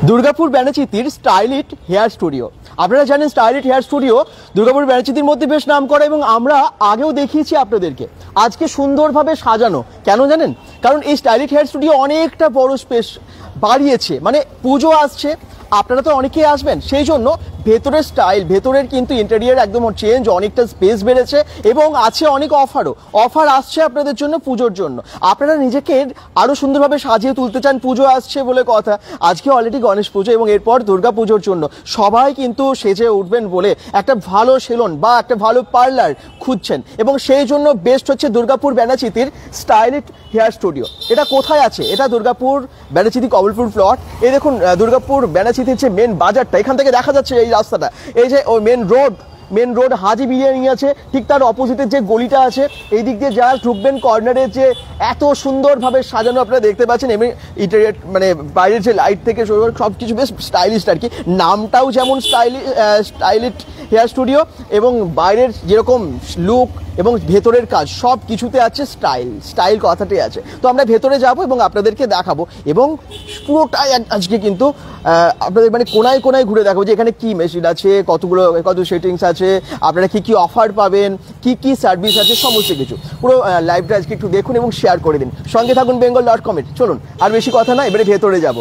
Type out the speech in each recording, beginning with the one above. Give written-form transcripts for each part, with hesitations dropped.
দুর্গাপুর ব্যানাচিতির stylish hair studio. আপনারা জানেন স্টাইলিট হেয়ার স্টুডিও দুর্গাপুর ব্যানাচিতির মধ্যে বেশ নাম করা, এবং আমরা আগেও দেখিয়েছি আপনাদেরকে। আজকে সুন্দরভাবে সাজানো, কেন জানেন? কারণ এই স্টাইলিট হেয়ার স্টুডিও অনেকটা বড় স্পেস বাড়িয়েছে, মানে পুজো আসছে, আপনারা তো অনেকেই আসবেন, সেই জন্য ভেতরের স্টাইল, ভেতরের কিন্তু ইন্টেরিয়ার একদম চেঞ্জ, অনেকটা স্পেস বেড়েছে এবং আছে অনেক অফার আসছে আপনাদের জন্য পুজোর জন্য। আপনারা নিজেকে আরো সুন্দরভাবে সাজিয়ে তুলতে চান, পুজো আসছে বলে কথা। আজকে অলরেডি গণেশ পুজো এবং এরপর দুর্গা পুজোর জন্য সবাই কিন্তু সেজে উঠবেন বলে একটা ভালো সেলুন বা একটা ভালো পার্লার খুঁজছেন, এবং সেই জন্য বেস্ট হচ্ছে দুর্গাপুর ব্যানাচিতির স্টাইলিট হেয়ার স্টুডিও। এটা কোথায় আছে? এটা দুর্গাপুর ব্যানাচিতি কমলপুর প্লট। এই দেখুন দুর্গাপুর ব্যানাচিতির যে মেন বাজারটা, এখান থেকে দেখা যাচ্ছে এই রাস্তাটা, এই যে ওই মেন রোড হাজি বিরিয়ানি আছে, ঠিক তার অপোজিটের যে গলিটা আছে, এই দিক দিয়ে যা ঢুকবেন কর্নারে যে এত সুন্দরভাবে সাজানো আপনারা দেখতে পাচ্ছেন, এবং ইন্টেরিয়র মানে বাইরের যে লাইট থেকে সব কিছু বেশ স্টাইলিশ আর কি। নামটাও যেমন স্টাইলিট হেয়ার স্টুডিও, এবং বাইরের যেরকম লুক এবং ভেতরের কাজ সব কিছুতে আছে স্টাইল কথাটাই আছে। তো আমরা ভেতরে যাব এবং আপনাদেরকে দেখাবো, এবং পুরোটাই আজকে কিন্তু আপনাদের মানে কোনায় কোনায় ঘুরে দেখাবো যে এখানে কি মেশিন আছে, কত সেটিংস আছে, আপনারা কি অফার পাবেন, কি সার্ভিস আছে, সমস্ত কিছু। পুরো লাইভটা আজকে একটু দেখুন এবং শেয়ার করে দিন। সঙ্গে থাকুন bengal.com। চলুন আর বেশি কথা না, এবারে ভেতরে যাব।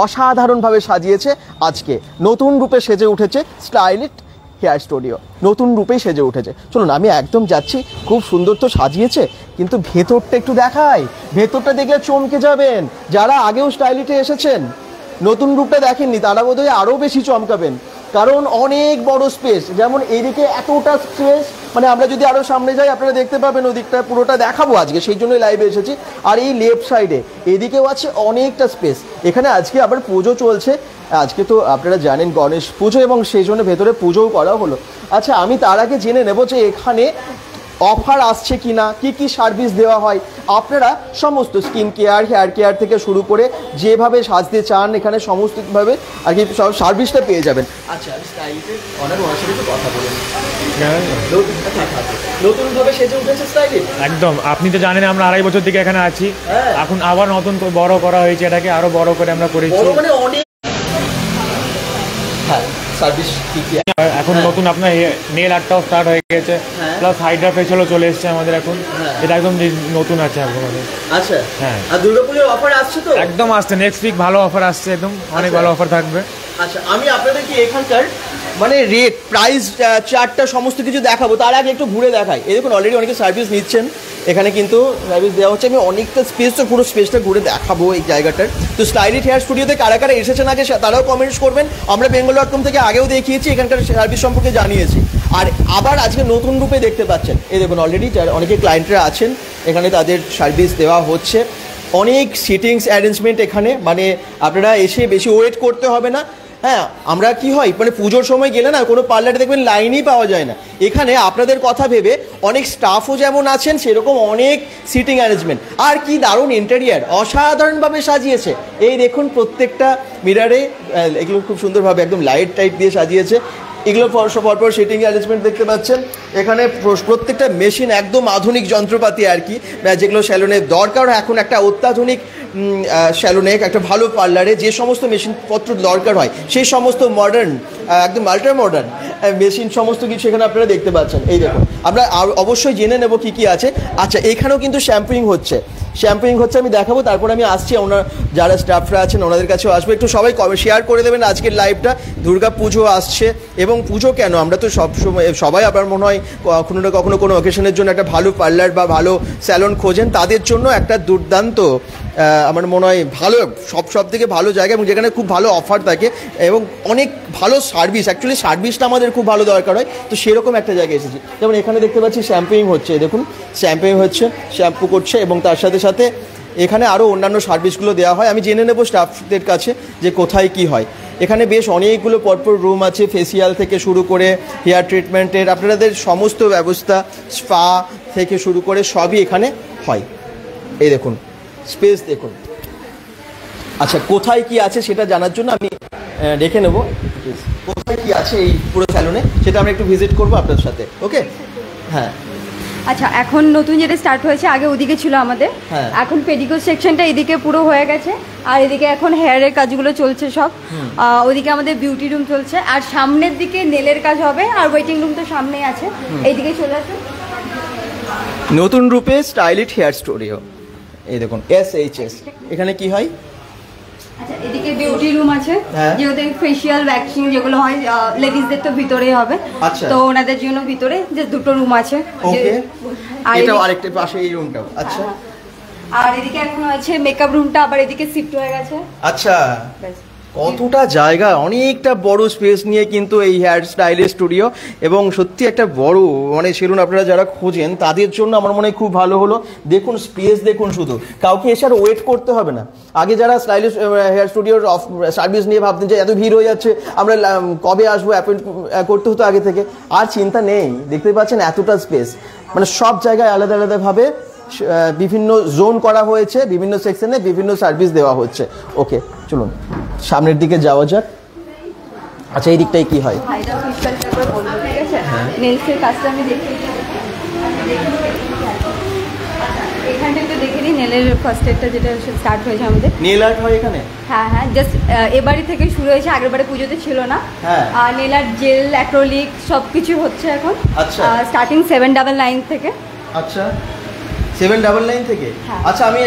অসাধারণভাবে সাজিয়েছে আজকে, নতুন রূপে সেজে উঠেছে স্টাইলিট হেয়ার স্টুডিও, নতুন রূপেই সেজে উঠেছে। চলুন আমি একদম যাচ্ছি, খুব সুন্দর তো সাজিয়েছে, কিন্তু ভেতরটা একটু দেখাই। ভেতরটা দেখলে চমকে যাবেন, যারা আগেও স্টাইলিটে এসেছেন নতুন রূপটা দেখেননি তারা বোধহয় আরও বেশি চমকাবেন, কারণ অনেক বড় স্পেস। যেমন এইদিকে এতটা স্পেস, মানে আমরা যদি আরও সামনে যাই আপনারা দেখতে পাবেন, ওদিকটা পুরোটা দেখাবো আজকে, সেই জন্যই লাইভে এসেছি। আর এই লেফট সাইডে এদিকেও আছে অনেকটা স্পেস। এখানে আজকে আবার পুজো চলছে, আজকে তো আপনারা জানেন গণেশ পুজো, এবং সেই জন্য ভেতরে পুজোও করা হলো। আচ্ছা, আমি তার আগে জেনে নেব যে এখানে অফার আসছে কিনা, কি সার্ভিস দেওয়া হয়। আপনারা সমস্ত স্কিন কেয়ার, হেয়ার কেয়ার থেকে শুরু করে যেভাবে সাজতে চান এখানে সমস্তভাবে আর কি সব সার্ভিসটা পেয়ে যাবেন। আচ্ছা, স্টাইলিটের ওনার সাথে একটু কথা বলুন। নতুনভাবে সেজে উঠেছে স্টাইলিট একদম। আপনি তো জানেন আমরা 2.5 বছর থেকে এখানে আছি, এখন আবার নতুন বড় করা হয়েছে, এটাকে আরো বড় করে আমরা করেছি। মানে অনেক সার্ভিস এখন নতুন আপনার নেল আর্টটাও স্টার্ট হয়ে গেছে, প্লাস হাইড্রা ফেশিয়ালও চলে এসেছে আমাদের এখন। এটা একদম নতুন আছে আমাদের। আচ্ছা, হ্যাঁ। আর দুর্গাপুজোর অফার আসছে তো? একদম আসছে, নেক্সট উইক ভালো অফার আসছে, একদম অনেক ভালো অফার থাকবে। আচ্ছা, আমি আপনাদেরকে এখানকার মানে রেট, প্রাইস, চার্টটা সমস্ত কিছু দেখাবো। তার আগে একটু ঘুরে দেখাই। এই দেখুন অলরেডি অনেকে সার্ভিস নিচ্ছেন, এখানে কিন্তু সার্ভিস দেওয়া হচ্ছে। আমি অনেকটা স্পেস, তো পুরো স্পেসটা ঘুরে দেখাবো এই জায়গাটার। তো স্টাইলিট হেয়ার স্টুডিওতে কারা কারা এসেছেন আগে তারাও কমেন্টস করবেন। আমরা bengal.com থেকে আগেও দেখিয়েছি, এখানকার সার্ভিস সম্পর্কে জানিয়েছি, আর আবার আজকে নতুন রূপে দেখতে পাচ্ছেন। এই দেখুন অলরেডি অনেকে ক্লায়েন্টরা আছেন এখানে, তাদের সার্ভিস দেওয়া হচ্ছে। অনেক সিটিংস অ্যারেঞ্জমেন্ট এখানে, মানে আপনারা এসে বেশি ওয়েট করতে হবে না। হ্যাঁ, আমরা কি হয় মানে পুজোর সময় গেলে না কোনো পার্লারে দেখবেন লাইনই পাওয়া যায় না। এখানে আপনাদের কথা ভেবে অনেক স্টাফও যেমন আছেন, সেরকম অনেক সিটিং অ্যারেঞ্জমেন্ট, আর কি দারুণ ইন্টেরিয়ার, অসাধারণভাবে সাজিয়েছে। এই দেখুন প্রত্যেকটা মিরারে এগুলো খুব সুন্দরভাবে একদম লাইট টাইট দিয়ে সাজিয়েছে। এগুলো পরপর সিটিং অ্যারেঞ্জমেন্ট দেখতে পাচ্ছেন। এখানে প্রত্যেকটা মেশিন একদম আধুনিক যন্ত্রপাতি আর কি, যেগুলো স্যালুনে দরকার। এখন একটা অত্যাধুনিক স্যালুনে, একটা ভালো পার্লারে যে সমস্ত মেশিনপত্র দরকার হয়, সেই সমস্ত মডার্ন, একদম আল্ট্রা মডার্ন মেশিন সমস্ত কিছু এখানে আপনারা দেখতে পাচ্ছেন। এই দেখুন, আমরা অবশ্যই জেনে নেব কি আছে। আচ্ছা, এখানেও কিন্তু শ্যাম্পুইং হচ্ছে, আমি দেখাবো, তারপর আমি আসছি। ওনার যারা স্টাফরা আছেন ওনাদের কাছেও আসবো। একটু সবাই শেয়ার করে দেবেন আজকের লাইভটা। দুর্গা পুজো আসছে, এবং পুজো কেন, আমরা তো সবাই আবার মনে হয় কখনো না কখনো কোনো অকেশনের জন্য একটা ভালো পার্লার বা ভালো স্যালন খোঁজেন, তাদের জন্য একটা দুর্দান্ত আমার মনে হয় ভালো সব থেকে ভালো জায়গা, এবং যেখানে খুব ভালো অফার থাকে এবং অনেক ভালো সার্ভিস। অ্যাকচুয়ালি সার্ভিসটা আমাদের খুব ভালো দরকার হয়, তো সেরকম একটা জায়গায় এসেছি। যেমন এখানে দেখতে পাচ্ছি শ্যাম্পুইং হচ্ছে, দেখুন শ্যাম্পুইং হচ্ছে, শ্যাম্পু করছে, এবং তার সাথে সাথে এখানে আরও অন্যান্য সার্ভিসগুলো দেওয়া হয়। আমি জেনে নেব স্টাফদের কাছে যে কোথায় কি হয়। এখানে বেশ অনেকগুলো পরপর রুম আছে, ফেসিয়াল থেকে শুরু করে হেয়ার ট্রিটমেন্টের আপনাদের সমস্ত ব্যবস্থা, স্পা থেকে শুরু করে সবই এখানে হয়। এই দেখুন স্পেস দেখুন। আচ্ছা, কোথায় কি আছে সেটা জানার জন্য আমি দেখে নেব কোথায় কি আছে এই পুরো স্যালুনে, সেটা আমরা একটু ভিজিট করবো আপনার সাথে। ওকে, হ্যাঁ। আচ্ছা, এখন নতুন যেটা স্টার্ট হয়েছে, আগে ওদিকে ছিল আমাদের, এখন পেডিকিউর সেকশনটা এদিকে পুরো হয়ে গেছে। আর এদিকে এখন হেয়ারের কাজগুলো চলছে সব। ওইদিকে আমাদের বিউটি রুম চলছে, আর সামনের দিকে নেলের কাজ হবে, আর ওয়েটিং রুম তো সামনেই আছে। এইদিকে চলে আসুন। নতুন রূপে স্টাইলিশ হেয়ার স্টুডিও, এই দেখুন SHS। এখানে কি হয়? আচ্ছা, এদিকে বিউটি রুম আছে, হ্যাঁ। যেহেতু ফেশিয়াল ওয়্যাক্সিং যেগুলো হয় লেডিসদের তো ভিতরেই হবে, আচ্ছা। তো ওনাদের জন্য ভিতরে যে দুটো রুম আছে। ওকে, আর এটাও আরেকটা পাশে এই রুমটাও। আচ্ছা, আর এদিকে এখন আছে মেকআপ রুমটা, আবার এদিকে শিফট হয়ে গেছে। আচ্ছা, ব্যাস। কতটা জায়গা, অনেকটা বড় স্পেস নিয়ে কিন্তু এই হেয়ার স্টাইলিশ স্টুডিও, এবং সত্যি একটা বড় মানে সেলুন আপনারা যারা খোঁজেন তাদের জন্য আমার মনে হয় খুব ভালো হলো। দেখুন স্পেস, দেখুন, শুধু কাউকে এসে আর ওয়েট করতে হবে না। আগে যারা স্টাইলিশ হেয়ার স্টুডিওর সার্ভিস নিয়ে ভাবতেন যে এত ভিড় হয়ে যাচ্ছে, আমরা কবে আসবো, অ্যাপয়েন্ট করতে হতো আগে থেকে, আর চিন্তা নেই। দেখতে পাচ্ছেন এতটা স্পেস, মানে সব জায়গায় আলাদা আলাদাভাবে বিভিন্ন জোন করা হয়েছে, বিভিন্ন সেকশনে বিভিন্ন সার্ভিস দেওয়া হচ্ছে। ওকে, চলুন সামনের দিকে যাওয়া যাক। আচ্ছা, এই দিকটাই কি হয়? নেলসের কাজটা আমি দেখি, এখানটা একটু দেখে নিই। নেলের ফার্স্ট এডটা যেটা স্টার্ট হয়েছে আমাদের, নেল আর্ট হয় এখানে? হ্যাঁ হ্যাঁ, জাস্ট এবারই থেকে শুরু হয়েছে, আগের বারে পুজোতে ছিল না। হ্যাঁ। আর নেল আর্ট, জেল, অ্যাক্রিলিক সব কিছু হচ্ছে এখন। আচ্ছা। স্টার্টিং 799 থেকে। আচ্ছা, 799 থেকে। হ্যাঁ। আচ্ছা, আমি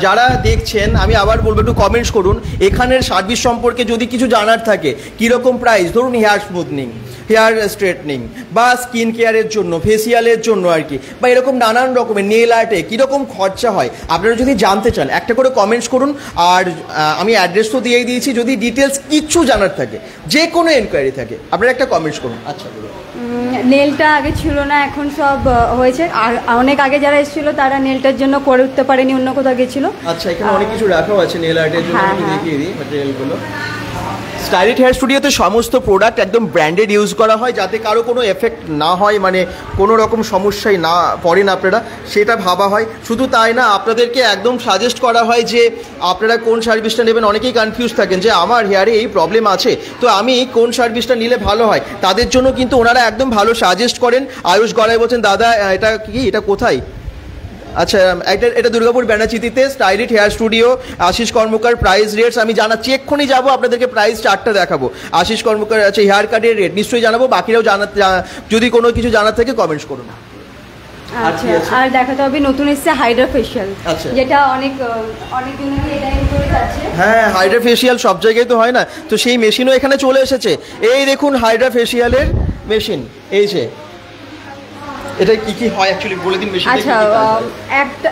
যারা দেখছেন আমি আবার বলবো একটু কমেন্টস করুন এখানের সার্ভিস সম্পর্কে, যদি কিছু জানার থাকে। কীরকম প্রাইস, ধরুন হেয়ার স্মুথনিং, হেয়ার স্ট্রেটনিং, বা স্কিন কেয়ারের জন্য, ফেসিয়ালের জন্য আর কি, বা এরকম নানান রকমের নেল আর্টে কীরকম খরচা হয়, আপনারা যদি জানতে চান একটা করে কমেন্টস করুন। আর আমি অ্যাড্রেস তো দিয়েই দিয়েছি, যদি ডিটেলস কিচ্ছু জানার থাকে, যে কোনো এনকোয়ারি থাকে, আপনারা একটা কমেন্টস করুন। আচ্ছা, নেলটা আগে ছিল না, এখন সব হয়েছে। আর অনেক আগে যারা এসেছিল তারা নেলটার জন্য করে উঠতে পারেনি, অন্য কোথাও গেছিল। আচ্ছা, এখানে অনেক কিছু রাখাও আছে নেল আর্টের জন্য, হ্যাঁ, আমি হ্যাঁ। দেখিয়ে দিই ম্যাটেরিয়ালগুলো। স্টাইলিশ হেয়ার স্টুডিওতে সমস্ত প্রোডাক্ট একদম ব্র্যান্ডেড ইউজ করা হয়, যাতে কারো কোনো এফেক্ট না হয়, মানে কোনো রকম সমস্যায় না পড়েন আপনারা, সেটা ভাবা হয়। শুধু তাই না, আপনাদেরকে একদম সাজেস্ট করা হয় যে আপনারা কোন সার্ভিসটা নেবেন। অনেকেই কনফিউজ থাকেন যে আমার হেয়ারে এই প্রবলেম আছে, তো আমি কোন সার্ভিসটা নিলে ভালো হয়। তাদের জন্য কিন্তু ওনারা একদম ভালো সাজেস্ট করেন। আয়ুষ গড়াই বলছেন, দাদা এটা কি, এটা কোথায়? আচ্ছা, এটা দুর্গাপুর ব্যানাচিতিতে stylish hair studio, Ashis Karmakar. Price rates আমি জানাচ্ছি, এক্ষুনি যাবো আপনাদেরকে প্রাইস চার্টটা দেখাবো। আশিস কর্মকার আছে, হেয়ার কাটের রেট নিশ্চয়ই জানাবো, বাকিরাও যদি কোনো কিছু জানার থাকে কমেন্টস করুন। আচ্ছা, আর দেখাতে হবে নতুন এসেছে হাইড্রা ফেশিয়াল, আচ্ছা। যেটা অনেক জনই এটা করে যাচ্ছে। হ্যাঁ, হাইড্রা ফেশিয়াল সব জায়গায় তো হয় না, তো সেই মেশিনও এখানে চলে এসেছে। এই দেখুন হাইড্রা ফেশিয়ালের মেশিন, এই যে এটা কি কি হয় অ্যাকচুয়ালি বলে দিন। মেশিন আচ্ছা,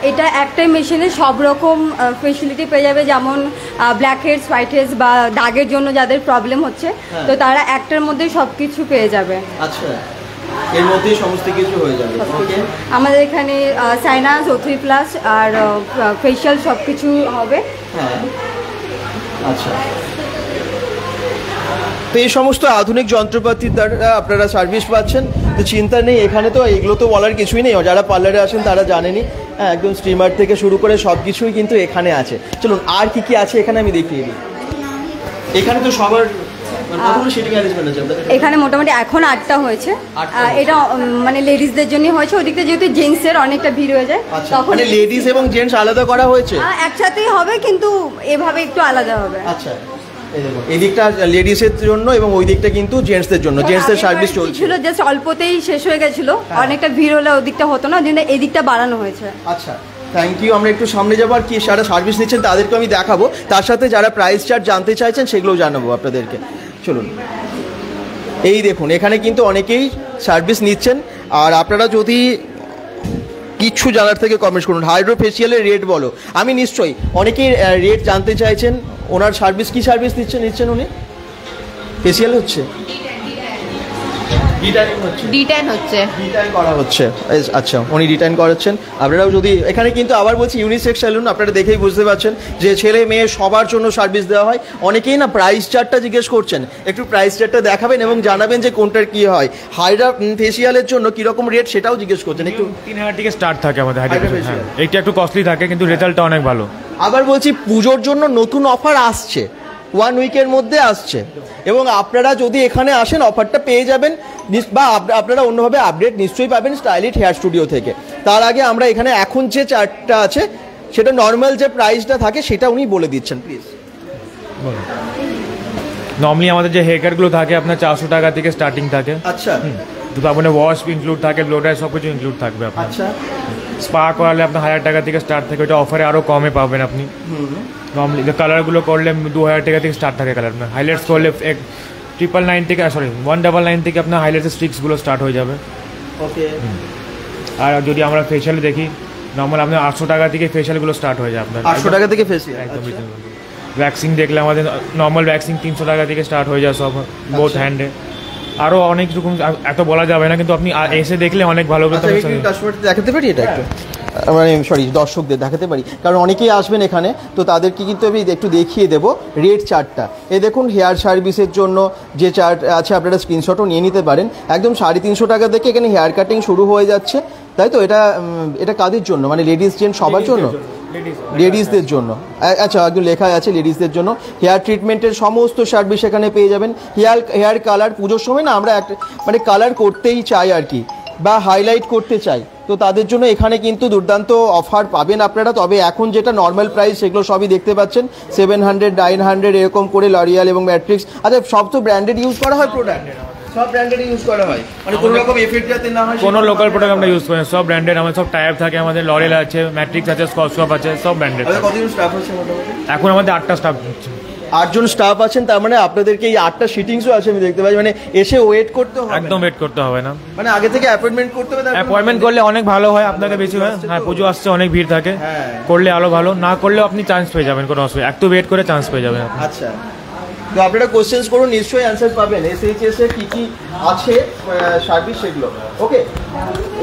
এটা একটাই মেশিনে সব রকম ফেসিলিটি পেয়ে যাবে, যেমন ব্ল্যাক হেডস, হোয়াইট হেডস বা দাগের জন্য যাদের প্রবলেম হচ্ছে, তো তারা একটার মধ্যেই সব কিছু পেয়ে যাবে। আচ্ছা, এর মধ্যেই সমস্ত কিছু হয়ে যাবে। ওকে, আমাদের এখানে সাইনাস, O3+ আর ফেশিয়াল সব কিছু হবে। হ্যাঁ, আচ্ছা। তো এই সমস্ত আধুনিক যন্ত্রপাতির দ্বারা আপনারা সার্ভিস পাচ্ছেন, তো চিন্তা নেই। এখানে তো এগুলো তো বলার কিছুই নেই, যারা পার্লারে আসেন তারা জানেনই। হ্যাঁ, একদম স্ট্রিমার থেকে শুরু করে সব কিছুই কিন্তু এখানে আছে। চলুন আর কি কি আছে এখানে আমি দেখিয়ে দিই। এখানে তো সবার এখানে মোটামুটি এখন 8টা হয়েছে। এটা মানে লেডিসদের জন্য হয়েছে, ওদিকটা যেহেতু জেন্টসের অনেকটা ভিড় হয়ে যায়, তখন লেডিস এবং জেন্টস আলাদা করা হয়েছে। একসাথেই হবে, কিন্তু এভাবে একটু আলাদা হবে। আচ্ছা, এই দিকটা লেডিসের জন্য এবং ওই দিকটা কিন্তু জেন্টসদের জন্য, জেন্টসদের সার্ভিস চলছিল। জাস্ট অল্পতেই শেষ হয়ে গেছিল, অনেকটা ভিড় হলে ওদিকটা হতো না, ওই এই দিকটা বাড়ানো হয়েছে। আচ্ছা, থ্যাংক ইউ। আমরা একটু সামনে যাবো, আর কি যারা সার্ভিস নিচ্ছেন তাদেরকে আমি দেখাবো, তার সাথে যারা প্রাইস চার্ট জানতে চাইছেন সেগুলোও জানাবো আপনাদেরকে। চলুন, এই দেখুন এখানে কিন্তু অনেকেই সার্ভিস নিচ্ছেন, আর আপনারা যদি কিচ্ছু জানার থেকে কমেন্টস করুন। হাইড্রো ফেশিয়ালের রেট বলো, আমি নিশ্চয়ই অনেকেই রেট জানতে চাইছেন। ওনার সার্ভিস কি সার্ভিস নিচ্ছেন উনি? ফেশিয়াল হচ্ছে, ডিটাইন হচ্ছে, ডিটাইন করা হচ্ছে। আচ্ছা, উনি ডিটাইন করাচ্ছেন। আপনারাও যদি এখানে কিন্তু আবার বলছি ইউনিসেক্স সেলুন, আপনারা দেখেই বুঝতে পারছেন যে ছেলে মেয়ে সবার জন্য সার্ভিস দেওয়া হয়। অনেকেই না প্রাইস চার্টটা জিজ্ঞেস করছেন, একটু প্রাইস চার্টটা দেখাবেন এবং জানাবেন যে কোনটার কি হয়। হাইড্রা ফেশিয়ালের জন্য কিরকম রেট সেটাও জিজ্ঞেস করছেন। একটু 3000 থেকে স্টার্ট থাকে আমাদের Hydra হাইড্রা facial। ফেশিয়াল। এইটা একটু কস্টলি থাকে, কিন্তু রেজাল্টটা অনেক ভালো। আবার বলছি পুজোর জন্য নতুন অফার আসছে, 1 উইকের মধ্যে আসছে, এবং আপনারা যদি এখানে আসেন অফারটা পেয়ে যাবেন, বা আপনারা অন্যভাবে আপডেট নিশ্চয়ই পাবেন স্টাইলিশ হেয়ার স্টুডিও থেকে। তার আগে আমরা এখানে এখন যে চার্টটা আছে সেটা নর্মাল যে প্রাইসটা থাকে সেটা উনি বলে দিচ্ছেন, প্লিজ। নর্মালি আমাদের যে হেয়ার কাটগুলো থাকে আপনার 400 টাকা থেকে স্টার্টিং থাকে। আচ্ছা দুটো আপনার ওয়াশ ইনক্লুড থাকে, ব্লো ড্রাই সব কিছু ইনক্লুড থাকবে আপনার। আচ্ছা স্পা করালে আপনার 1000 টাকা থেকে স্টার্ট থাকে, ওটা অফারে আরও কমে পাবেন আপনি। নর্মালি কালারগুলো করলে 2000 টাকা থেকে স্টার্ট থাকে কালার। আপনার হাইলাইটস করলে 999 থেকে 199 থেকে আপনার হাইলাইটের স্টিক্সগুলো স্টার্ট হয়ে যাবে। ওকে। আর যদি আমরা ফেশিয়াল দেখি নর্মাল আপনার 800 টাকা থেকে ফেশিয়ালগুলো স্টার্ট হয়ে যায় আপনার। 800 টাকা থেকে ফেসিয়াল? একদম। ভ্যাক্সিং দেখলে আমাদের নর্মাল ভ্যাক্সিং 300 টাকা থেকে স্টার্ট হয়ে যায় সব, বোথ হ্যান্ডে। আরও অনেক রকম, এত বলা যাবে না, কিন্তু আপনি এসে দেখলে অনেক ভালো করে কাস্টমারদের দেখাতে পারি এটা একটু, মানে সরি দর্শকদের দেখাতে পারি, কারণ অনেকেই আসবেন এখানে, তো তাদেরকে কিন্তু আমি একটু দেখিয়ে দেবো রেট চার্টটা। এই দেখুন হেয়ার সার্ভিসের জন্য যে চার্ট আছে আপনারা স্ক্রিনশটও নিয়ে নিতে পারেন। একদম 350 টাকা থেকে এখানে হেয়ার কাটিং শুরু হয়ে যাচ্ছে, তাই তো? এটা কাদের জন্য, মানে লেডিস জেন্টস সবার জন্য? লেডিসদের জন্য। আচ্ছা, একদম লেখা আছে লেডিসদের জন্য। হেয়ার ট্রিটমেন্টের সমস্ত সার্ভিস এখানে পেয়ে যাবেন। হেয়ার কালার, পুজোর সময় না আমরা একটা মানে কালার করতেই চাই আর কি, বা হাইলাইট করতে চাই, তো তাদের জন্য এখানে কিন্তু দুর্দান্ত অফার পাবেন আপনারা। তবে এখন যেটা নর্মাল প্রাইস সেগুলো সবই দেখতে পাচ্ছেন, 700 900 এরকম করে লরিয়াল এবং ম্যাট্রিক্স। আচ্ছা, সব তো ব্র্যান্ডেড ইউজ করা হয় প্রোডাক্ট? সব ব্র্যান্ডেড ইউজ করা হয়, মানে কোনো রকম এফেক্ট যাতে না হয়। কোনো লোকাল প্রোডাক্ট আমরা ইউজ করি না, সব ব্র্যান্ডেড। আমাদের সব টাইপ থাকে, আমাদের লরিয়াল আছে, ম্যাট্রিক্স আছে, স্কচশপ আছে, সব ব্র্যান্ডেড। কতজন স্টাফ আছে মোটামুটি? এখন আমাদের 8টা স্টাফ হচ্ছে। 8 জন স্টাফ আছেন, তার মানে আপনাদেরকে এই 8টা সিটিংসও আছে আমি দেখতে পাই, মানে এসে ওয়েট করতে হবে? একদম ওয়েট করতে হবে না, মানে আগে থেকে অ্যাপয়েন্টমেন্ট করতে হবে। অ্যাপয়েন্টমেন্ট করলে অনেক ভালো হয়, আপনাকে বেশি হয়। হ্যাঁ, পুজো আসছে, অনেক ভিড় থাকে, করলে আরো ভালো। না করলেও আপনি চান্স পেয়ে যাবেন, কোনো অসুবিধা, একটু ওয়েট করে চান্স পেয়ে যাবেন। আচ্ছা, তো আপনারা কোশ্চেন্স করুন, নিশ্চয়ই অ্যান্সার পাবেন। SHS এর কি আছে সার্ভিস সেগুলো। ওকে,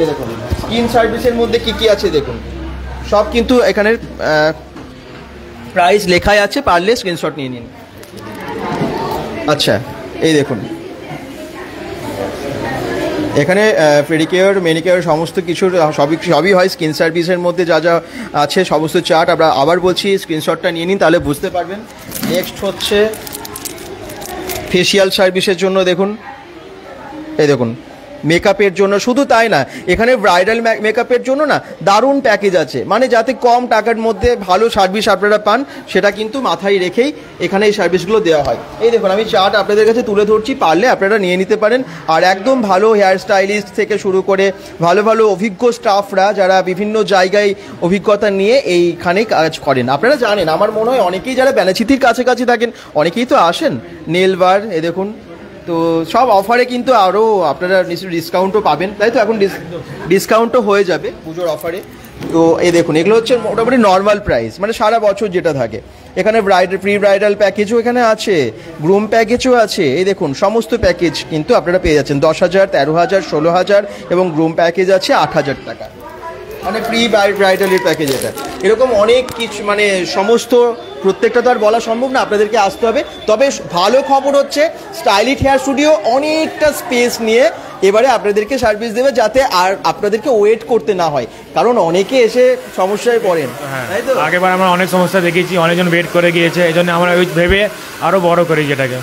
এই দেখুন স্কিন সার্ভিসের মধ্যে কি আছে দেখুন, সব কিন্তু এখানের প্রাইস লেখাই আছে, পারলে স্ক্রিনশট নিয়ে নিন। আচ্ছা, এই দেখুন এখানে পেডিকিওর, ম্যানিকিওর সমস্ত কিছুর সবই হয় স্কিন সার্ভিসের মধ্যে। যা যা আছে সমস্ত চার্ট আমরা আবার বলছি, স্ক্রিনশটটা নিয়ে নিন, তাহলে বুঝতে পারবেন। নেক্সট হচ্ছে ফেসিয়াল সার্ভিসের জন্য দেখুন, এই দেখুন মেকআপের জন্য। শুধু তাই না, এখানে ব্রাইডাল মেকআপের জন্য না দারুণ প্যাকেজ আছে, মানে যাতে কম টাকার মধ্যে ভালো সার্ভিস আপনারা পান, সেটা কিন্তু মাথায় রেখেই এখানে এই সার্ভিসগুলো দেওয়া হয়। এই দেখুন আমি চার্ট আপনাদের কাছে তুলে ধরছি, পারলে আপনারা নিয়ে নিতে পারেন। আর একদম ভালো হেয়ার স্টাইলিস্ট থেকে শুরু করে ভালো ভালো অভিজ্ঞ স্টাফরা, যারা বিভিন্ন জায়গায় অভিজ্ঞতা নিয়ে এইখানেই কাজ করেন। আপনারা জানেন, আমার মনে হয় অনেকেই যারা বেনাচিতির কাছাকাছি থাকেন অনেকেই তো আসেন। নেল বার, এ দেখুন, তো সব অফারে কিন্তু আরও আপনারা নিশ্চয়ই ডিসকাউন্টও পাবেন, তাই তো? এখন ডিসকাউন্টও হয়ে যাবে পুজোর অফারে। তো এই দেখুন এগুলো হচ্ছে মোটামুটি নর্মাল প্রাইস, মানে সারা বছর যেটা থাকে। এখানে প্রি ব্রাইডাল প্যাকেজও এখানে আছে, গ্রুম প্যাকেজও আছে। এই দেখুন সমস্ত প্যাকেজ কিন্তু আপনারা পেয়ে যাচ্ছেন 10,000, 13,000, 16,000 এবং গ্রুম প্যাকেজ আছে 8,000 টাকা, মানে প্রি ব্রাইডালের প্যাকেজ এটা। এরকম অনেক কিছু, মানে সমস্ত প্রত্যেকটা তো আর বলা সম্ভব না, আপনাদেরকে আসতে হবে। তবে ভালো খবর হচ্ছে স্টাইলিশ হেয়ার স্টুডিও অনেকটা স্পেস নিয়ে এবারে আপনাদেরকে সার্ভিস দেবে, যাতে আর আপনাদেরকে ওয়েট করতে না হয়, কারণ অনেকে এসে সমস্যায় পড়েন, তাই তো? আগেবার আমরা অনেক সমস্যা দেখেছি, অনেকজন ওয়েট করে গিয়েছে, এই জন্য আমরা ওই ভেবে আরও বড় করি যেটাকে।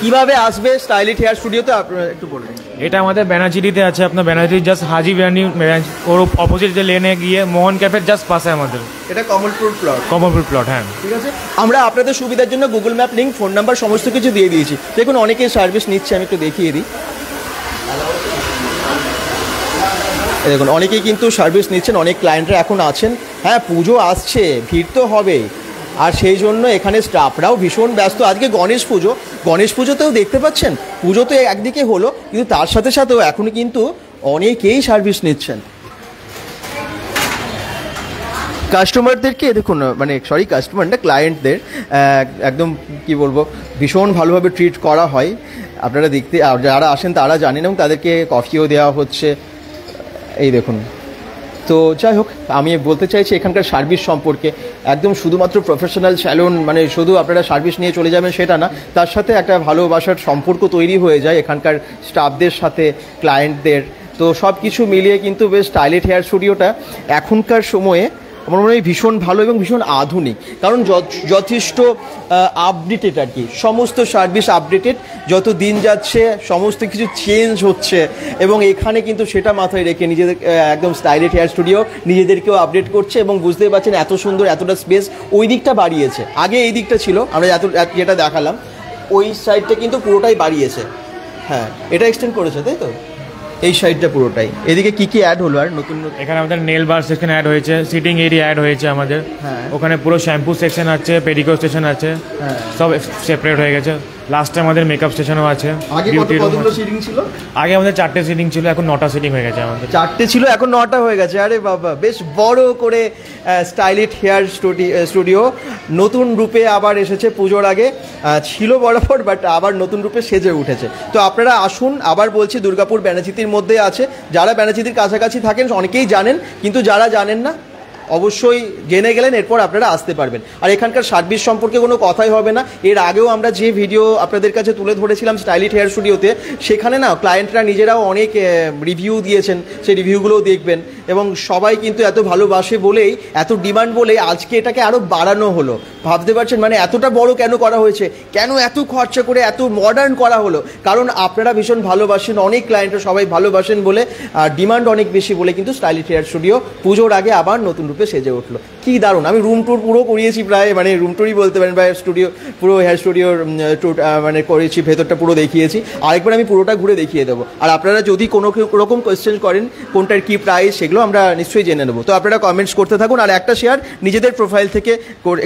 কিভাবে আসবে স্টাইলিশ হেয়ার স্টুডিওতে আপনারা একটু বলবেন? এটা আমাদের ব্যানাচিটিতে আছে, আপনার ব্যানাচিটি জাস্ট হাজি বিরিয়ানি ওর অপোজিট যে লেনে গিয়ে মোহন ক্যাফের জাস্ট পাশে আমাদের। এটা কমলপুর প্লট? কমলপুর প্লট, হ্যাঁ। ঠিক আছে, আমরা আপনাদের সুবিধার জন্য Google map link, phone number সমস্ত কিছু দিয়ে দিয়েছি। দেখুন অনেকেই সার্ভিস নিচ্ছে, আমি একটু দেখিয়ে দিই। দেখুন অনেকেই কিন্তু সার্ভিস নিচ্ছেন, অনেক ক্লায়েন্টরা এখন আছেন। হ্যাঁ, পুজো আসছে, ভিড় তো হবেই, আর সেই জন্য এখানে স্টাফরাও ভীষণ ব্যস্ত। আজকে গণেশ পুজোতেও দেখতে পাচ্ছেন, পুজো তো একদিকে হলো, কিন্তু তার সাথে সাথেও এখন কিন্তু অনেকেই সার্ভিস নিচ্ছেন। কাস্টমারদেরকে দেখুন, মানে সরি কাস্টমার না, ক্লায়েন্টদের একদম কি বলবো, ভীষণ ভালোভাবে ট্রিট করা হয়। আপনারা দেখতে, যারা আসেন তারা জানেন, এবং তাদেরকে কফিও দেওয়া হচ্ছে। এই দেখুন, তো যাই হোক, আমি বলতে চাইছি এখানকার সার্ভিস সম্পর্কে, একদম শুধুমাত্র প্রফেশনাল স্যালুন, মানে শুধু আপনারা সার্ভিস নিয়ে চলে যাবেন সেটা না, তার সাথে একটা ভালোবাসার সম্পর্ক তৈরি হয়ে যায় এখানকার স্টাফদের সাথে, ক্লায়েন্টদের। তো সব কিছু মিলিয়ে কিন্তু বেশ স্টাইলিশ হেয়ার স্টুডিওটা এখনকার সময়ে আমার মনে হয় ভীষণ ভালো এবং ভীষণ আধুনিক, কারণ যথেষ্ট আপডেটেড আর কি, সমস্ত সার্ভিস আপডেটেড, যত দিন যাচ্ছে সমস্ত কিছু চেঞ্জ হচ্ছে এবং এখানে কিন্তু সেটা মাথায় রেখে নিজেদের একদম স্টাইলিশ হেয়ার স্টুডিও নিজেদেরকেও আপডেট করছে এবং বুঝতেই পারছেন এত সুন্দর এতটা স্পেস ওই দিকটা বাড়িয়েছে। আগে এই দিকটা ছিল, আমরা যেটা দেখালাম ওই সাইডটা কিন্তু পুরোটাই বাড়িয়েছে। হ্যাঁ, এটা এক্সটেন্ড করেছে তাই তো, এই সাইডটা পুরোটাই। এদিকে কি কি অ্যাড হলো আর নতুন? এখানে আমাদের নেল বার সেকশন অ্যাড হয়েছে, সিটিং এরিয়া অ্যাড হয়েছে আমাদের। হ্যাঁ। ওখানে পুরো শ্যাম্পু সেকশন আছে, পেডিকিউর স্টেশন আছে, হ্যাঁ। সব সেপারেট হয়ে গেছে। লাস্টে আমাদের মেকআপ স্টেশনও আছে, আগে বিউটি রুম। কতগুলো সিটিং ছিল? আগে আমাদের 4টে সিটিং ছিল, এখন 9টা সিটিং হয়ে গেছে আমাদের। 4টে ছিল, এখন 9টা হয়ে গেছে। আরে বাবা, বেশ বড় করে স্টাইলিশ হেয়ার স্টুডিও নতুন রূপে আবার এসেছে পুজোর আগে। ছিল বরাবর, বাট আবার নতুন রূপে সেজে উঠেছে। তো আপনারা আসুন, আবার বলছি দুর্গাপুর ব্যানাচিতির মধ্যে আছে। যারা ব্যানাচিতির কাছাকাছি থাকেন অনেকেই জানেন, কিন্তু যারা জানেন না অবশ্যই জেনে গেলেন, এরপর আপনারা আসতে পারবেন। আর এখানকার সার্ভিস সম্পর্কে কোনো কথাই হবে না। এর আগেও আমরা যে ভিডিও আপনাদের কাছে তুলে ধরেছিলাম স্টাইলিশ হেয়ার স্টুডিওতে, সেখানে না ক্লায়েন্টরা নিজেরাও অনেক রিভিউ দিয়েছেন, সেই রিভিউগুলোও দেখবেন। এবং সবাই কিন্তু এত ভালোবাসে বলেই, এত ডিমান্ড বলেই আজকে এটাকে আরও বাড়ানো হলো। ভাবতে পারছেন মানে এতটা বড় কেন করা হয়েছে, কেন এত খরচা করে এত মডার্ন করা হলো? কারণ আপনারা ভীষণ ভালোবাসেন, অনেক ক্লায়েন্টরা সবাই ভালোবাসেন বলে, আর ডিমান্ড অনেক বেশি বলে কিন্তু স্টাইলিশ হেয়ার স্টুডিও পুজোর আগে আবার নতুন রূপে সেজে উঠলো। কি দারুণ! আমি রুম ট্যুর পুরো করিয়েছি প্রায়, মানে রুম ট্যুরই বলতে পারেন, বা স্টুডিও পুরো হেয়ার স্টুডিওর ট্যুর মানে করেছি, ভেতরটা পুরো দেখিয়েছি। আরেকবার আমি পুরোটা ঘুরে দেখিয়ে দেবো। আর আপনারা যদি কোনো রকম কোয়েশ্চেন করেন কোনটার কী প্রাইস, সেগুলো আমরা নিশ্চয়ই জেনে নেবো। তো আপনারা কমেন্টস করতে থাকুন, আর একটা শেয়ার নিজেদের প্রোফাইল থেকে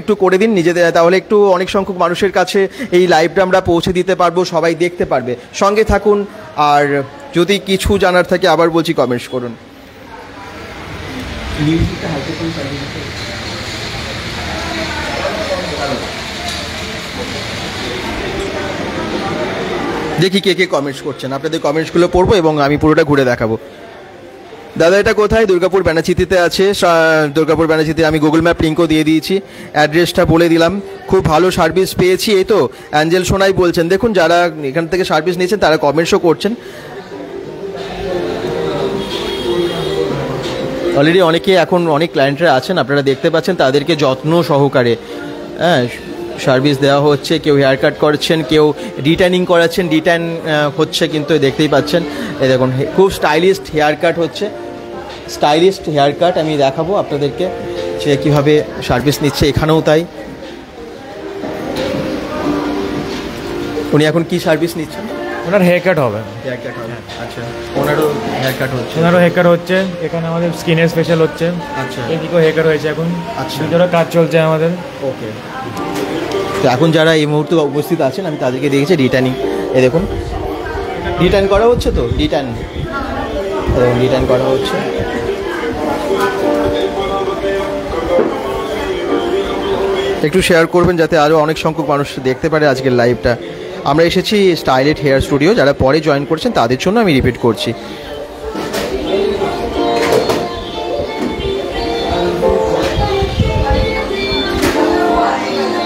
একটু করে দিন নিজেদের, তাহলে একটু অনেক সংখ্যক মানুষের কাছে এই লাইভটা আমরা পৌঁছে দিতে পারবো, সবাই দেখতে পারবে। সঙ্গে থাকুন, আর যদি কিছু জানার থাকে আবার বলছি কমেন্টস করুন। দেখি কে কে কমেন্টস করছেন, আপনাদের কমেন্টসগুলো পড়বো এবং আমি পুরোটা ঘুরে দেখাবো। দাদা এটা কোথায়? দুর্গাপুর ব্যানাচিতিতে আছে। দুর্গাপুর ব্যানাচিতি আমি গুগল ম্যাপ লিঙ্কও দিয়ে দিয়েছি, অ্যাড্রেসটা বলে দিলাম। খুব ভালো সার্ভিস পেয়েছি, এই তো অ্যাঞ্জেল সোনাই বলছেন। দেখুন যারা এখান থেকে সার্ভিস নিয়েছেন তারা কমেন্টসও করছেন। অলরেডি অনেকে এখন অনেক ক্লায়েন্টরা আছেন, আপনারা দেখতে পাচ্ছেন তাদেরকে যত্ন সহকারে সার্ভিস দেওয়া হচ্ছে। কেউ হেয়ার কাট করছেন, কেউ ডিট্যানিং করাচ্ছেন, ডিট্যান হচ্ছে কিন্তু দেখতেই পাচ্ছেন। এই দেখুন খুব স্টাইলিশ হেয়ার কাট হচ্ছে, স্টাইলিশ হেয়ার কাট আমি দেখাবো আপনাদেরকে সে কীভাবে সার্ভিস নিচ্ছে। এখানেও তাই। উনি এখন কি সার্ভিস নিচ্ছেন? ওনার হেয়ার কাট হবে। হেয়ার কাট হবে, আচ্ছা। ওনারও হেয়ার কাট হচ্ছে। ওনারও হেয়ার কাট হচ্ছে। এখানে আমাদের স্কিনের স্পেশাল হচ্ছে, আচ্ছা। এদিকেও হেয়ার কাট হয়েছে এখন। আচ্ছা, দুটোরও কাজ চলছে আমাদের। ওকে। তো এখন যারা এই মুহূর্তে উপস্থিত আছেন আমি তাদেরকে দেখেছি ডিট্যানিং। এই দেখুন ডিট্যান করা হচ্ছে, তো ডিট্যান ডিট্যান করা হচ্ছে। একটু শেয়ার করবেন যাতে আরও অনেক সংখ্যক মানুষ দেখতে পারে আজকের লাইভটা। আমরা এসেছি স্টাইলিশ হেয়ার স্টুডিও, যারা পরে জয়েন করছেন তাদের জন্য আমি রিপিট করছি।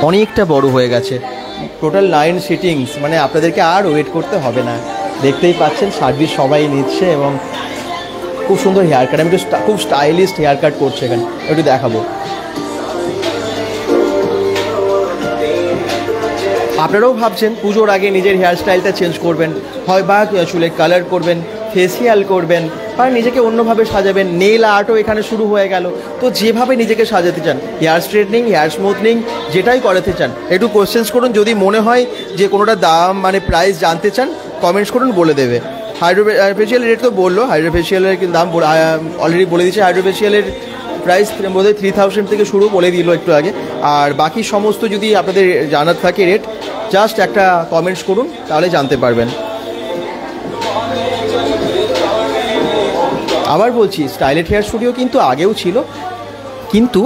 অনেকটা বড় হয়ে গেছে, টোটাল 9 সিটিংস, মানে আপনাদেরকে আর ওয়েট করতে হবে না। দেখতেই পাচ্ছেন সার্ভিস সবাই নিচ্ছে এবং খুব সুন্দর হেয়ার কাট। আমি একটু খুব স্টাইলিশ হেয়ার কাট করছে এখানে, একটু দেখাবো। আপনারাও ভাবছেন পুজোর আগে নিজের হেয়ার স্টাইলটা চেঞ্জ করবেন, হয় বা চুলের কালার করবেন, ফেসিয়াল করবেন, বা নিজেকে অন্যভাবে সাজাবেন। নেল আর্টও এখানে শুরু হয়ে গেল। তো যেভাবে নিজেকে সাজাতে চান, হেয়ার স্ট্রেটনিং, হেয়ার স্মুথনিং, যেটাই করাতে চান, একটু কোয়েশ্চেন্স করুন। যদি মনে হয় যে কোনোটা দাম মানে প্রাইস জানতে চান, কমেন্টস করুন, বলে দেবে। হাইড্রোফেশিয়াল রেট তো বললো, হাইড্রোফেশিয়ালের দাম অলরেডি বলে দিচ্ছে। হাইড্রোফেশিয়ালের প্রাইস বোধহয় 3000 থেকে শুরু, বলে দিল একটু আগে। আর বাকি সমস্ত যদি আপনাদের জানার থাকে রেট, জাস্ট একটা কমেন্টস করুন, তাহলে জানতে পারবেন। আবার বলছি স্টাইলিশ হেয়ার স্টুডিও কিন্তু আগেও ছিল, কিন্তু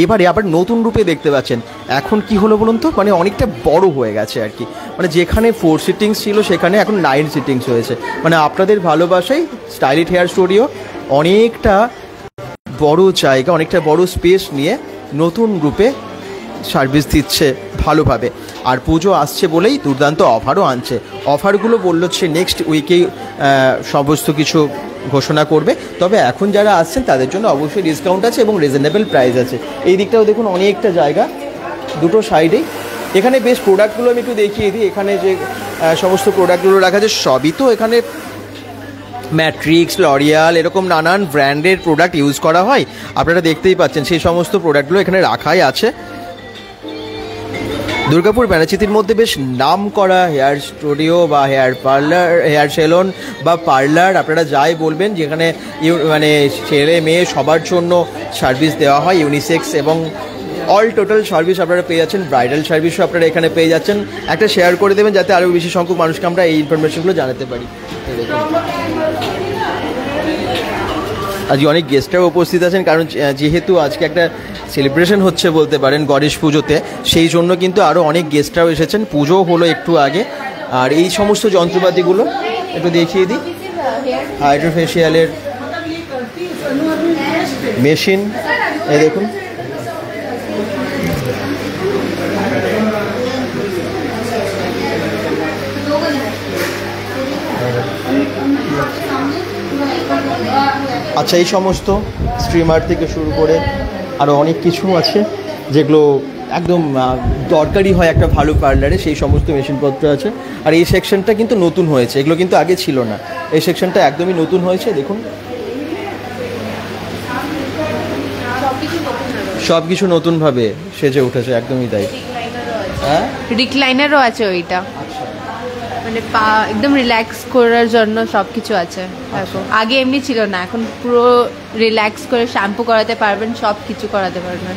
এবারে আবার নতুন রূপে দেখতে পাচ্ছেন। এখন কি হলো বলুন তো, মানে অনেকটা বড় হয়ে গেছে আর কি। মানে যেখানে 4 সিটিংস ছিল সেখানে এখন 9 সিটিংস হয়েছে। মানে আপনাদের ভালোবাসায় স্টাইলিশ হেয়ার স্টুডিও অনেকটা বড় জায়গা, অনেকটা বড় স্পেস নিয়ে নতুন রূপে সার্ভিস দিচ্ছে ভালোভাবে। আর পুজো আসছে বলেই দুর্দান্ত অফারও আনছে। অফারগুলো বললো হচ্ছে নেক্সট উইকেই সমস্ত কিছু ঘোষণা করবে। তবে এখন যারা আসছেন তাদের জন্য অবশ্যই ডিসকাউন্ট আছে এবং রিজনেবল প্রাইস আছে। এই দিকটাও দেখুন অনেকটা জায়গা, দুটো সাইডেই। এখানে বেশ প্রোডাক্টগুলো আমি একটু দেখিয়ে দিই। এখানে যে সমস্ত প্রোডাক্টগুলো রাখা আছে সবই তো এখানে ম্যাট্রিক্স, লরিয়াল এরকম নানান ব্র্যান্ডের প্রোডাক্ট ইউজ করা হয়, আপনারা দেখতেই পাচ্ছেন। সেই সমস্ত প্রোডাক্টগুলো এখানে রাখাই আছে। দুর্গাপুর ব্যানাচিতির মধ্যে বেশ নাম করা হেয়ার স্টুডিও বা হেয়ার পার্লার, হেয়ার সেলন বা পার্লার আপনারা যাই বলবেন, যেখানে মানে ছেলে মেয়ে সবার জন্য সার্ভিস দেওয়া হয়, ইউনিসেক্স এবং অল টোটাল সার্ভিস আপনারা পেয়ে যাচ্ছেন। ব্রাইডাল সার্ভিসও আপনারা এখানে পেয়ে যাচ্ছেন। একটা শেয়ার করে দেবেন যাতে আরও বেশি সংখ্যক মানুষকে আমরা এই ইনফরমেশনগুলো জানাতে পারি। আজকে অনেক গেস্টরাও উপস্থিত আছেন, কারণ যেহেতু আজকে একটা সেলিব্রেশন হচ্ছে বলতে পারেন গণেশ পুজোতে, সেই জন্য কিন্তু আরও অনেক গেস্টরাও এসেছেন। পুজো হলো একটু আগে। আর এই সমস্ত যন্ত্রপাতিগুলো একটু দেখিয়ে দিই। হাইড্রোফেশিয়ালের মেশিন, এই দেখুন। আচ্ছা, এই সমস্ত স্ট্রিমার থেকে শুরু করে আরও অনেক কিছু আছে যেগুলো একদম দরকারি হয় একটা ভালো পার্লারে, সেই সমস্ত মেশিনপত্র আছে। আর এই সেকশনটা কিন্তু নতুন হয়েছে, এগুলো কিন্তু আগে ছিল না। এই সেকশনটা একদমই নতুন হয়েছে, দেখুন সব কিছু নতুনভাবে সেজে উঠেছে, একদমই তাই। হ্যাঁ, রিক্লাইনারও আছে ওইটা, মানে পা একদম রিল্যাক্স করার জন্য সব কিছু আছে। দেখো আগে এমনি ছিল না, এখন পুরো রিল্যাক্স করে শ্যাম্পু করাতে পারবেন, সব কিছু করাতে পারবেন।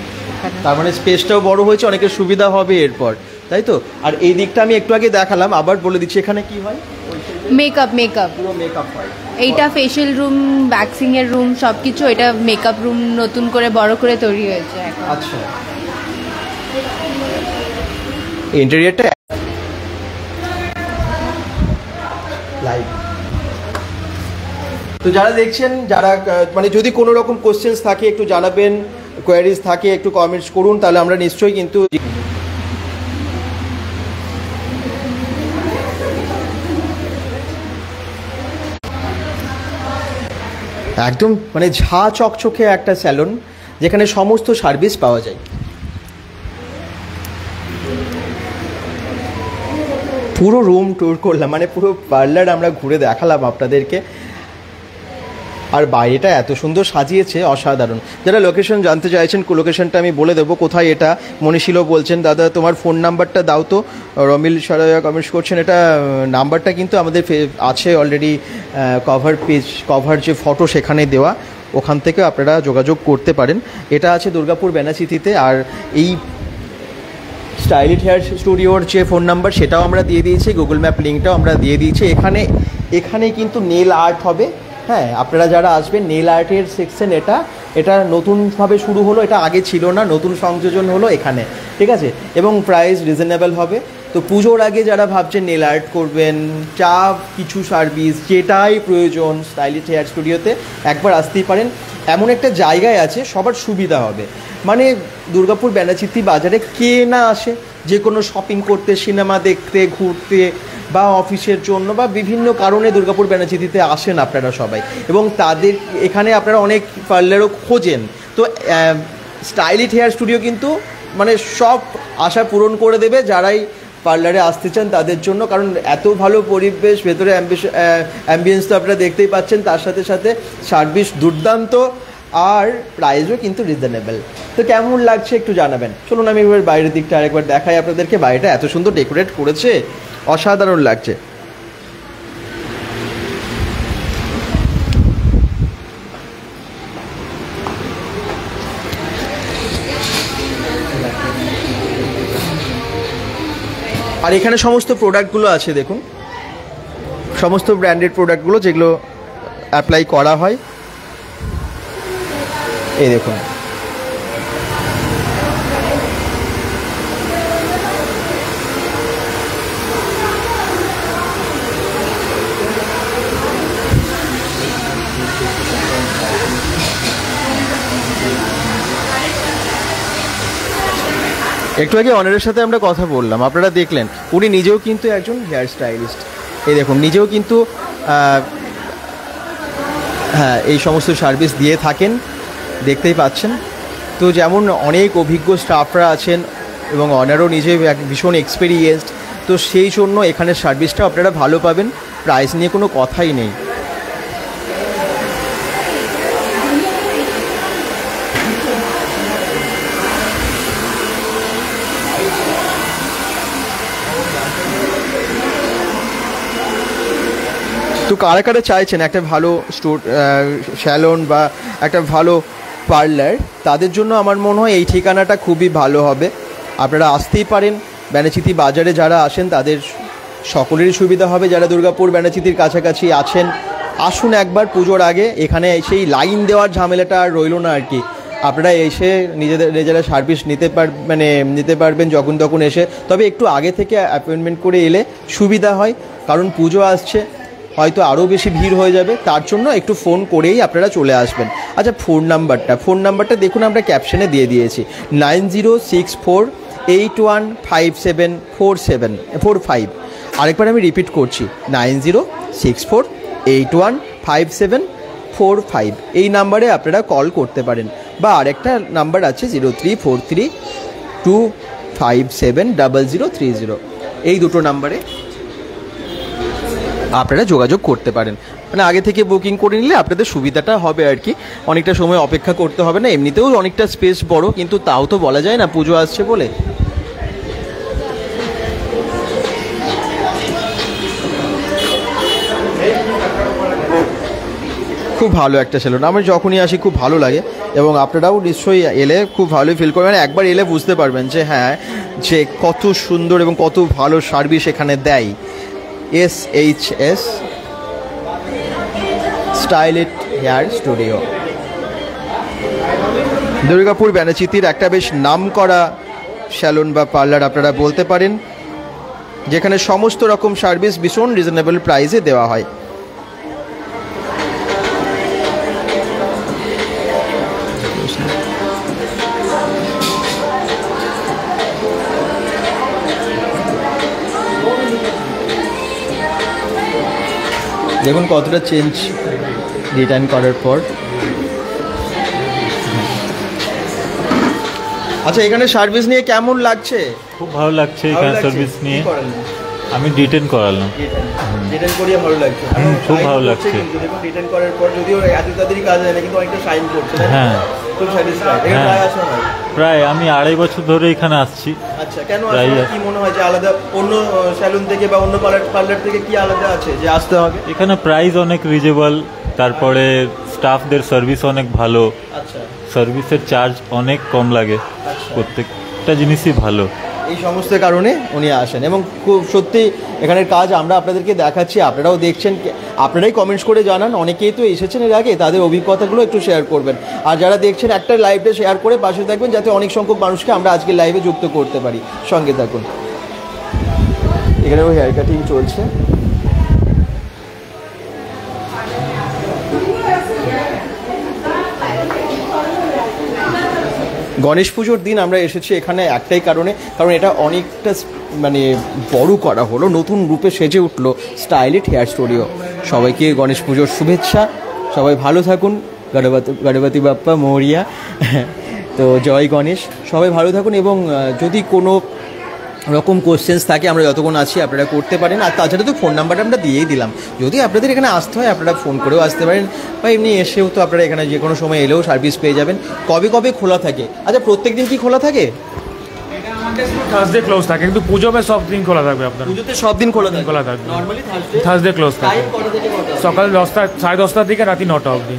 তার মানে স্পেসটাও বড় হয়েছে, অনেকের সুবিধা হবে এরপর, তাই তো? আর এই দিকটা আমি একটু আগে দেখালাম, আবার বলে দিচ্ছি এখানে কি হয়। মেকআপ পুরো মেকআপ হয়। এইটা ফেশিয়াল রুম, ভ্যাক্সিং এর রুম, সব কিছু। এটা মেকআপ রুম নতুন করে বড় করে তৈরি হয়েছে এখন। আচ্ছা, ইন্টেরিয়রটা লাইভ। তো যারা দেখছেন, যারা মানে যদি কোনো রকম কোশ্চেন্স থাকে একটু জানাবেন, কোয়ারিজ থাকে একটু কমেন্টস করুন, তাহলে আমরা নিশ্চয়ই কিন্তু একদম মানে ঝা চকচকে একটা স্যালন যেখানে সমস্ত সার্ভিস পাওয়া যায়। পুরো রুম ট্যুর করলাম, মানে পুরো পার্লার আমরা ঘুরে দেখালাম আপনাদেরকে। আর বাইরেটা এত সুন্দর সাজিয়েছে, অসাধারণ। যারা লোকেশন জানতে চাইছেন, লোকেশনটা আমি বলে দেবো কোথায় এটা। মনীষীলও বলছেন দাদা তোমার ফোন নাম্বারটা দাও তো। রমিল সারায়া কমেন্টস করছেন, এটা নাম্বারটা কিন্তু আমাদের আছে অলরেডি, কভার পেজ, কভার যে ফটো সেখানে দেওয়া, ওখান থেকে আপনারা যোগাযোগ করতে পারেন। এটা আছে দুর্গাপুর ব্যানাচিতিতে। আর এই স্টাইলিট হেয়ার স্টুডিওর যে ফোন নাম্বার সেটাও আমরা দিয়ে দিয়েছি, গুগল ম্যাপ লিঙ্কটাও আমরা দিয়ে দিয়েছি। এখানে কিন্তু নেল আর্ট হবে। হ্যাঁ, আপনারা যারা আসবেন, নেল আর্টের সেকশন এটা নতুনভাবে শুরু হলো, এটা আগে ছিল না, নতুন সংযোজন হলো এখানে, ঠিক আছে? এবং প্রাইস রিজনেবল হবে। তো পুজোর আগে যারা ভাবছেন নেল আর্ট করবেন, চা কিছু সার্ভিস যেটাই প্রয়োজন, স্টাইলিশ হেয়ার স্টুডিওতে একবার আসতেই পারেন। এমন একটা জায়গায় আছে সবার সুবিধা হবে। মানে দুর্গাপুর ব্যানাচিতি বাজারে কে না আসে যে কোনো শপিং করতে, সিনেমা দেখতে, ঘুরতে বা অফিসের জন্য বা বিভিন্ন কারণে দুর্গাপুর ব্যানাচিতিতে আসেন আপনারা সবাই। এবং তাদের এখানে আপনারা অনেক পার্লারও খোঁজেন। তো স্টাইলিশ হেয়ার স্টুডিও কিন্তু মানে সব আশা পূরণ করে দেবে যারাই পার্লারে আসতে চান তাদের জন্য। কারণ এত ভালো পরিবেশ, ভেতরে অ্যাম্বিয়েন্স তো আপনারা দেখতেই পাচ্ছেন, তার সাথে সাথে সার্ভিস দুর্দান্ত আর প্রাইসও কিন্তু রিজনেবল। তো কেমন লাগছে একটু জানাবেন। চলুন আমি এবার বাইরের দিকটা আরেকবার দেখাই আপনাদেরকে। বাইরেটা এত সুন্দর ডেকোরেট করেছে, অসাধারণ লাগছে। আর এখানে সমস্ত প্রোডাক্টগুলো আছে, দেখুন সমস্ত ব্র্যান্ডেড প্রোডাক্টগুলো যেগুলো অ্যাপ্লাই করা হয়। এই দেখুন, একটু আগে অনারের সাথে আমরা কথা বললাম, আপনারা দেখলেন উনি নিজেও কিন্তু একজন হেয়ার স্টাইলিস্ট। এই দেখুন নিজেও কিন্তু হ্যাঁ এই সমস্ত সার্ভিস দিয়ে থাকেন, দেখতেই পাচ্ছেন। তো যেমন অনেক অভিজ্ঞ স্টাফরা আছেন এবং অনারও নিজে ভীষণ এক্সপিরিয়েন্সড, তো সেই জন্য এখানের সার্ভিসটা আপনারা ভালো পাবেন, প্রাইস নিয়ে কোনো কথাই নেই। তো কারা কারা চাইছেন একটা ভালো স্যালন বা একটা ভালো পার্লার, তাদের জন্য আমার মনে হয় এই ঠিকানাটা খুবই ভালো হবে। আপনারা আসতেই পারেন, ব্যানাচিতি বাজারে যারা আসেন তাদের সকলেরই সুবিধা হবে। যারা দুর্গাপুর ব্যানাচিতির কাছাকাছি আছেন আসুন একবার পুজোর আগে, এখানে সেই লাইন দেওয়ার ঝামেলাটা আর রইল না আর কি। আপনারা এসে নিজেরা সার্ভিস নিতে পারবেন যখন তখন এসে, তবে একটু আগে থেকে অ্যাপয়েন্টমেন্ট করে এলে সুবিধা হয়, কারণ পুজো আসছে, হয়তো আরও বেশি ভিড় হয়ে যাবে, তার জন্য একটু ফোন করেই আপনারা চলে আসবেন। আচ্ছা ফোন নাম্বারটা দেখুন আমরা ক্যাপশনে দিয়ে দিয়েছি, 9064815745। আরেকবার আমি রিপিট করছি, 9064815745। এই নাম্বারে আপনারা কল করতে পারেন, বা আরেকটা নাম্বার আছে 0343257030। এই দুটো নাম্বারে আপনারা যোগাযোগ করতে পারেন। মানে আগে থেকে বুকিং করে নিলে আপনাদের সুবিধাটা হবে আর কি, অনেকটা সময় অপেক্ষা করতে হবে না। এমনিতেও অনেকটা স্পেস বড়, কিন্তু তাও তো বলা যায় না পুজো আসছে বলে। খুব ভালো একটা সেলুন, আমি যখনই আসি খুব ভালো লাগে, এবং আপনারাও নিশ্চয়ই এলে খুব ভালোই ফিল করবেন। একবার এলে বুঝতে পারবেন যে হ্যাঁ, যে কত সুন্দর এবং কত ভালো সার্ভিস এখানে দেয়। SHS স্টাইলিট হেয়ার স্টুডিও দুর্গাপুর ব্যানাচিতির একটা বেশ নাম করা স্যালন বা পার্লার আপনারা বলতে পারেন, যেখানে সমস্ত রকম সার্ভিস ভীষণ রিজনেবল প্রাইসে দেওয়া হয়। দেখুন কতটা চেঞ্জ রিটার্ন করার পর। আচ্ছা এখানে সার্ভিস নিয়ে কেমন লাগছে? খুব ভালো লাগছে এখানে সার্ভিস নিয়ে। আমি ডিটেন করালাম, ডিটেন করিয়ে ভালো লাগছে। খুব ভালো লাগছে। দেখুন ডিটেন করার পর যদিও এত তাড়াতাড়ি কাজ হয় না, কিন্তু অনেকটা শাইন করছে। হ্যাঁ খুব স্যাটিসফাইড। এখানে প্রায় আসা হয়? প্রায় আমি 2.5 বছর ধরে এখানে আসছি। আচ্ছা কেন আসলে কি মনে হয় যে আলাদা অন্য স্যালুন থেকে বা অন্য পার্লার থেকে কি আলাদা আছে যে আসতে হবে? এখানে প্রাইস অনেক রিজনেবল, তারপরে স্টাফদের সার্ভিস অনেক ভালো। আচ্ছা সার্ভিসের চার্জ অনেক কম লাগে, প্রত্যেকটা জিনিসই ভালো। এই সমস্ত কারণে উনি আসেন, এবং খুব সত্যি এখানের কাজ আমরা আপনাদেরকে দেখাচ্ছি, আপনারাও দেখছেন, আপনারাই কমেন্টস করে জানান। অনেকেই তো এসেছেন এর আগে, তাদের অভিজ্ঞতাগুলো একটু শেয়ার করবেন। আর যারা দেখছেন একটা লাইভটা শেয়ার করে পাশে থাকবেন, যাতে অনেক সংখ্যক মানুষকে আমরা আজকে লাইভে যুক্ত করতে পারি। সঙ্গে থাকুন। এখানেও হেয়ার কাটিং চলছে। গণেশ পুজোর দিন আমরা এসেছি এখানে একটাই কারণে, কারণ এটা অনেকটা বড় করা হলো, নতুন রূপে সেজে উঠলো স্টাইলিট হেয়ার স্টুডিও। সবাইকে গণেশ পুজোর শুভেচ্ছা, সবাই ভালো থাকুন। গণপতি বাপ্পা মৌরিয়া। তো জয় গণেশ, সবাই ভালো থাকুন। এবং যদি কোনো রকম কোশ্চেন্স থাকে আমরা যতক্ষণ আছি আপনারা করতে পারেন। আর তাছাড়া তো ফোন নাম্বারটা আমরা দিয়েই দিলাম, যদি আপনাদের এখানে আসতে হয় আপনারা ফোন করেও আসতে পারেন, বা এমনি এসেও তো আপনারা এখানে যে কোনো সময় এলেও সার্ভিস পেয়ে যাবেন। কবে কবে খোলা থাকে? আচ্ছা প্রত্যেক দিন কি খোলা থাকে? থার্সডে ক্লোজ থাকে, কিন্তু পুজো মে সব দিন খোলা থাকবে। আপনার পুজোতে সব দিন খোলা থাকে? নর্মালি থার্সডে ক্লোজ থাকে, সকাল 10টা 10:30 থেকে রাতে 9টা অবধি।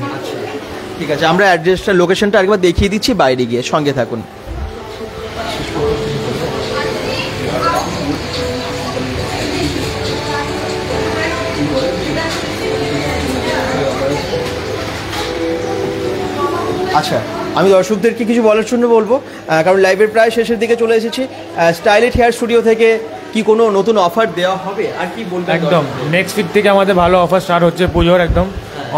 ঠিক আছে, আমরা অ্যাড্রেসটা লোকেশনটা আরেকবার দেখিয়ে দিচ্ছি বাইরে গিয়ে, সঙ্গে থাকুন। আচ্ছা আমি দর্শকদেরকে কিছু বলার জন্য বলবো, কারণ লাইভের প্রায় শেষের দিকে চলে এসেছি। স্টাইলিট হেয়ার স্টুডিও থেকে কি কোনো নতুন অফার দেওয়া হবে আর কি বলবেন? একদম নেক্সট উইক থেকে আমাদের ভালো অফার স্টার্ট হচ্ছে পুজোর, একদম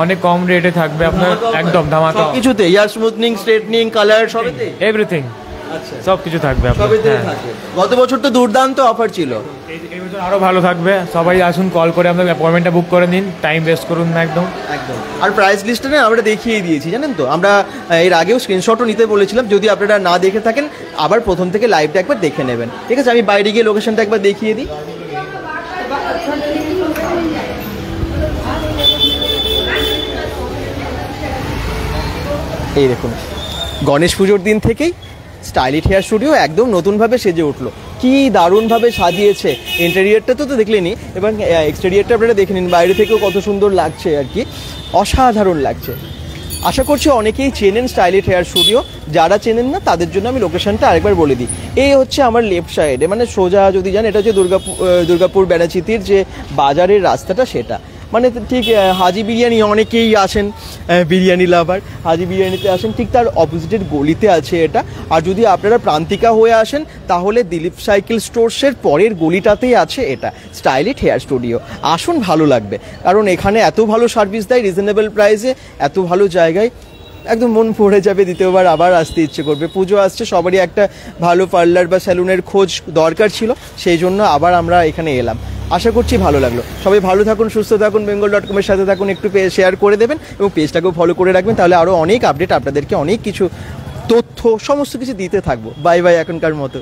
অনেক কম রেটে থাকবে আপনার, একদম ধামাকা কিছুতে, হেয়ার স্মুথনিং, স্ট্রেটনিং, কালার সবেতে, এভরিথিং। আচ্ছা। সব কিছু থাকবে আপনার। সবেতেই হ্যাঁ। থাকে। গত বছর তো দুর্দান্ত অফার ছিল। এই বছর আরো ভালো থাকবে, সবাই আসুন, কল করে আপনার অ্যাপয়েন্টমেন্টটা বুক করে নিন, টাইম ওয়েস্ট করুন না একদম। একদম। আর প্রাইস লিস্টটা না আমরা দেখিয়ে দিয়েছি, জানেন তো, আমরা এর আগেও স্ক্রিনশটও নিতে বলেছিলাম, যদি আপনারা না দেখে থাকেন আবার প্রথম থেকে লাইভটা একবার দেখে নেবেন, ঠিক আছে? আমি বাইরে গিয়ে লোকেশনটা একবার দেখিয়ে দিই। এই দেখুন, গণেশ পুজোর দিন থেকেই স্টাইলিট হেয়ার স্টুডিও একদম নতুনভাবে সেজে উঠলো। কি দারুণভাবে সাজিয়েছে। ইন্টেরিয়রটা তো দেখলেনি, এবং এক্সটেরিয়রটা আপনারা দেখে নিন, বাইরে থেকেও কত সুন্দর লাগছে আর কি, অসাধারণ লাগছে। আশা করছি অনেকেই চেনেন স্টাইলিট হেয়ার স্টুডিও, যারা চেনেন না তাদের জন্য আমি লোকেশনটা আরেকবার বলে দিই। এই হচ্ছে আমার লেফট সাইডে, মানে সোজা যদি যান, এটা হচ্ছে দুর্গাপুর ব্যানাচিতির যে বাজারের রাস্তাটা, সেটা মানে ঠিক হাজি বিরিয়ানি, অনেকেই আসেন বিরিয়ানি লাভার, হাজি বিরিয়ানিতে আসেন, ঠিক তার অপোজিটের গলিতে আছে এটা। আর যদি আপনারা প্রান্তিকা হয়ে আসেন তাহলে দিলীপ সাইকেল স্টোর্সের পরের গলিটাতেই আছে এটা, স্টাইলিট হেয়ার স্টুডিও। আসুন, ভালো লাগবে, কারণ এখানে এত ভালো সার্ভিস দেয় রিজনেবল প্রাইসে, এত ভালো জায়গায়, একদম মন পড়ে যাবে, দ্বিতীয়বার আবার আসতে ইচ্ছে করবে। পুজো আসছে, সবারই একটা ভালো পার্লার বা স্যালুনের খোঁজ দরকার ছিল, সেই জন্য আবার আমরা এখানে এলাম। আশা করছি ভালো লাগলো। সবাই ভালো থাকুন, সুস্থ থাকুন, bengal.com-এর সাথে থাকুন, একটু শেয়ার করে দেবেন এবং পেজটাকেও ফলো করে রাখবেন, তাহলে আরও অনেক আপডেট আপনাদেরকে, অনেক কিছু তথ্য, সমস্ত কিছু দিতে থাকবো। বাই বাই এখনকার মতো।